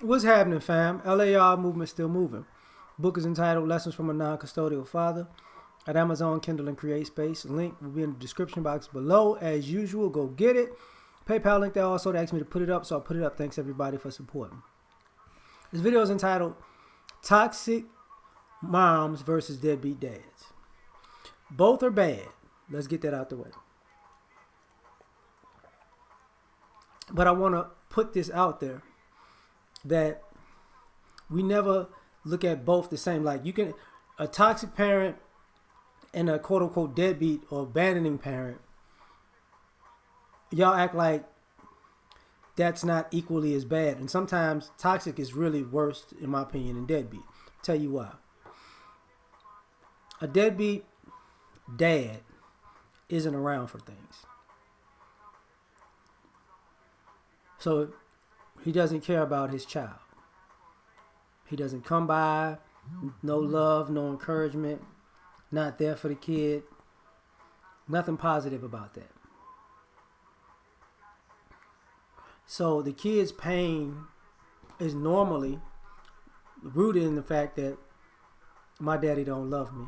What's happening, fam? L.A.R. movement still moving. Book is entitled Lessons from a Non-Custodial Father at Amazon, Kindle, and Create Space. Link will be in the description box below. As usual, go get it. PayPal link there also. They asked me to put it up, so I put it up. Thanks everybody for supporting. This video is entitled Toxic Moms versus Deadbeat Dads. Both are bad. Let's get that out the way. But I want to put this out there that we never look at both the same. Like, you can, a toxic parent and a quote unquote deadbeat or abandoning parent, y'all act like that's not equally as bad. And sometimes toxic is really worse, in my opinion, than deadbeat. Tell you why. A deadbeat dad isn't around for things. So he doesn't care about his child. He doesn't come by, no love, no encouragement, not there for the kid. Nothing positive about that. So the kid's pain is normally rooted in the fact that my daddy don't love me.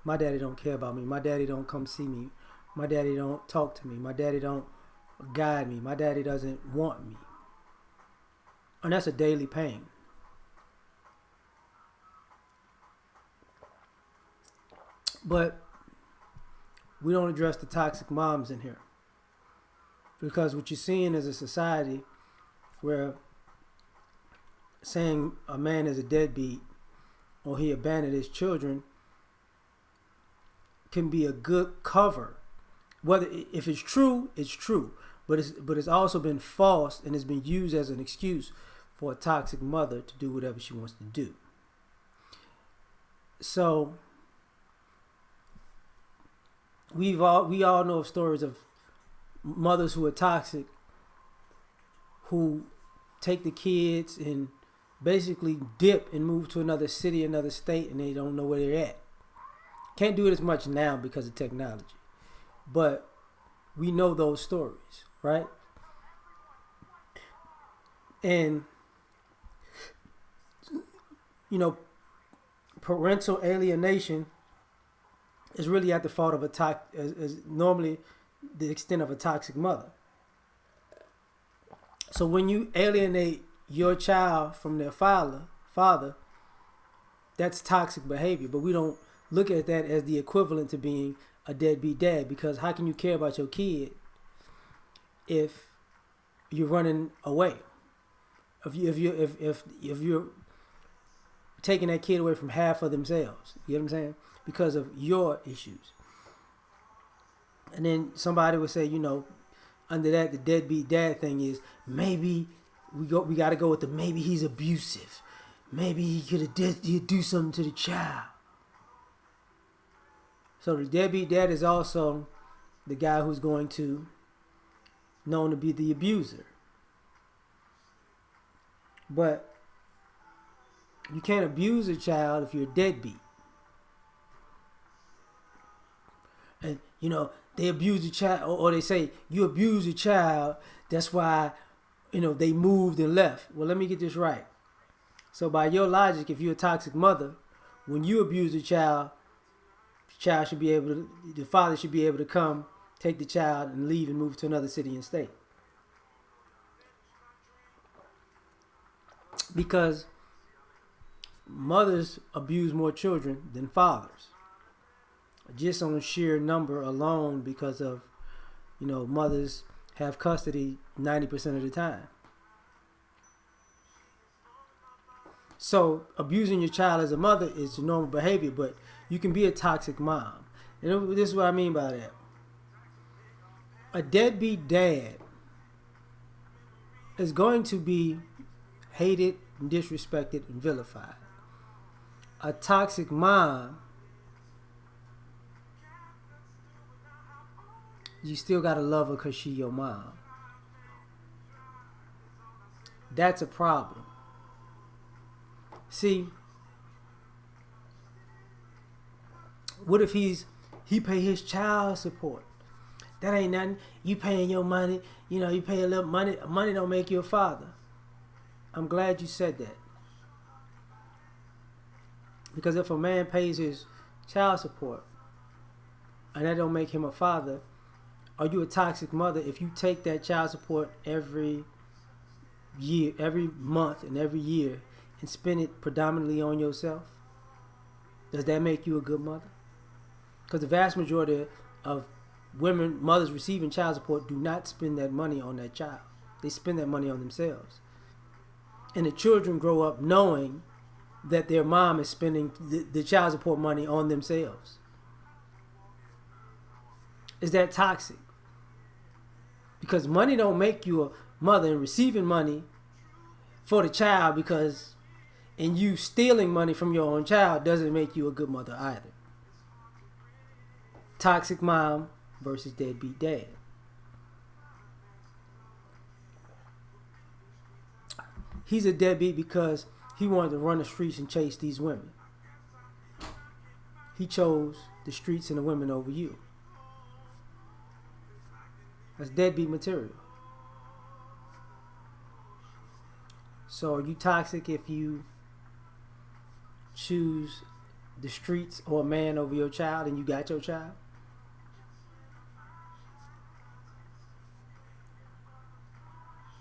My daddy don't care about me. My daddy don't come see me. My daddy don't talk to me. My daddy don't guide me. My daddy doesn't want me. And that's a daily pain. But we don't address the toxic moms in here. Because what you're seeing is a society where saying a man is a deadbeat or he abandoned his children can be a good cover. Whether if it's true, it's true. But it's also been false, and it's been used as an excuse for a toxic mother to do whatever she wants to do. So we all know of stories of mothers who are toxic, who take the kids and basically dip and move to another city, another state, and they don't know where they're at. Can't do it as much now because of technology. But we know those stories, right? And, you know, parental alienation is really at the fault of is normally the extent of a toxic mother. So when you alienate your child from their father, that's toxic behavior. But we don't look at that as the equivalent to being a deadbeat dad, because how can you care about your kid if you're running away? If you're taking that kid away from half of themselves, you know what I'm saying? Because of your issues. And then somebody would say, you know, under that, the deadbeat dad thing is maybe we got to go with the maybe he's abusive. Maybe he'd do something to the child. So the deadbeat dad is also the guy who's going to known to be the abuser. But you can't abuse a child if you're a deadbeat. And, you know, they abuse the child, or they say, you abuse a child, that's why, you know, they moved and left. Well, let me get this right. So by your logic, if you're a toxic mother, when you abuse a child, the father should be able to come, take the child, and leave and move to another city and state. Because mothers abuse more children than fathers. Just on sheer number alone, because of, you know, mothers have custody 90% of the time. So abusing your child as a mother is normal behavior, but you can be a toxic mom. And this is what I mean by that. A deadbeat dad is going to be hated, and disrespected, and vilified. A toxic mom, you still gotta love her because she your mom. That's a problem. See, what if he pay his child support? That ain't nothing. You paying your money, you know, you pay a little money. Money don't make you a father. I'm glad you said that. Because if a man pays his child support and that don't make him a father, are you a toxic mother if you take that child support every year, every month, and every year and spend it predominantly on yourself? Does that make you a good mother? Because the vast majority of mothers receiving child support do not spend that money on that child. They spend that money on themselves. And the children grow up knowing that their mom is spending the child support money on themselves. Is that toxic? Because money don't make you a mother, and receiving money for the child and you stealing money from your own child doesn't make you a good mother either. Toxic mom versus deadbeat dad. He's a deadbeat because he wanted to run the streets and chase these women. He chose the streets and the women over you. That's deadbeat material. So are you toxic if you choose the streets or a man over your child and you got your child?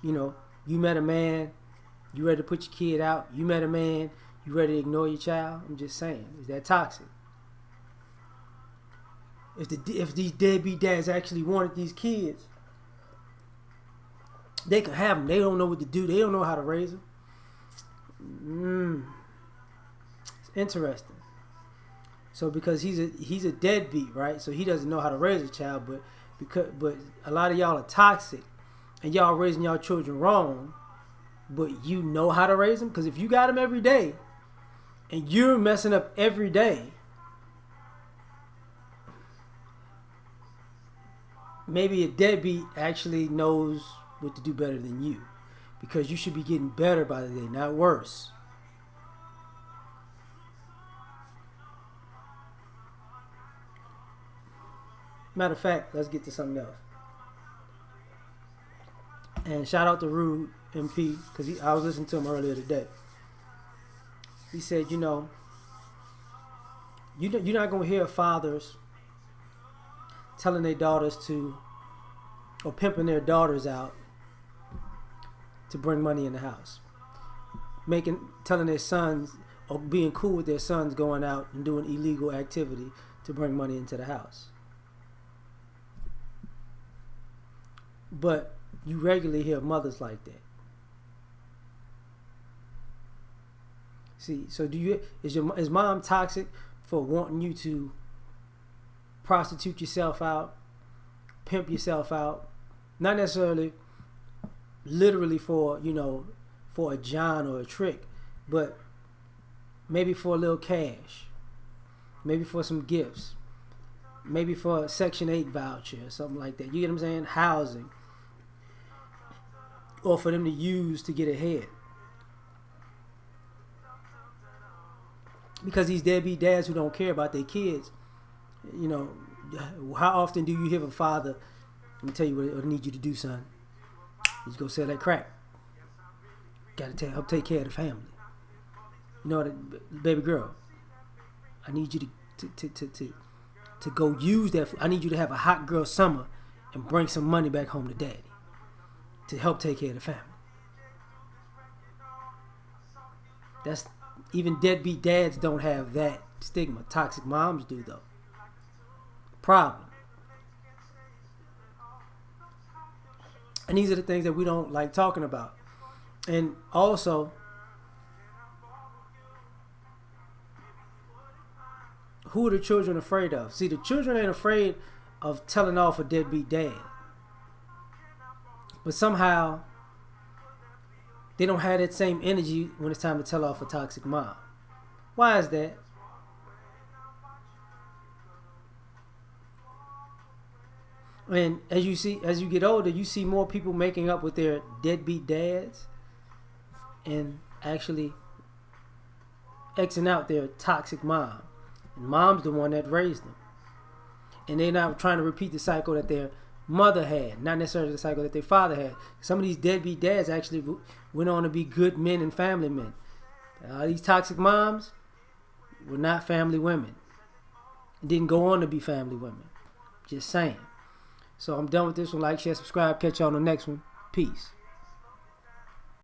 You know, you met a man, you ready to put your kid out. You met a man, you ready to ignore your child. I'm just saying, is that toxic? If these deadbeat dads actually wanted these kids, they could have them. They don't know what to do. They don't know how to raise them. It's interesting. So because he's a deadbeat, right? So he doesn't know how to raise a child, but a lot of y'all are toxic, and y'all raising y'all children wrong, but you know how to raise them. Because if you got them every day, and you're messing up every day, maybe a deadbeat actually knows what to do better than you, because you should be getting better by the day, not worse. Matter of fact, let's get to something else. And shout out to Rude MP, because I was listening to him earlier today. He said, you're not going to hear fathers telling their daughters or pimping their daughters out to bring money in the house, telling their sons, or being cool with their sons going out and doing illegal activity to bring money into the house. But you regularly hear mothers like that. See, so is mom toxic for wanting you to prostitute yourself out, pimp yourself out? Not necessarily literally for a John or a trick, but maybe for a little cash, maybe for some gifts, maybe for a Section 8 voucher or something like that. You get what I'm saying? Housing. Or for them to use to get ahead. Because these deadbeat dads who don't care about their kids, how often do you hear a father, let me tell you what I need you to do, son. You go sell that crack. Help take care of the family. You know what, baby girl, I need you to go use that. I need you to have a hot girl summer and bring some money back home to daddy to help take care of the family. That's even deadbeat dads don't have that stigma. Toxic moms do though. Problem. And these are the things that we don't like talking about. And also, who are the children afraid of? See, the children ain't afraid of telling off a deadbeat dad. But somehow, they don't have that same energy when it's time to tell off a toxic mom. Why is that? And as you get older, you see more people making up with their deadbeat dads and actually Xing out their toxic mom. And mom's the one that raised them. And they're not trying to repeat the cycle that their mother had, not necessarily the cycle that their father had. Some of these deadbeat dads actually went on to be good men and family men. These toxic moms were not family women. Didn't go on to be family women. Just saying. So I'm done with this one. Like, share, subscribe. Catch y'all on the next one. Peace.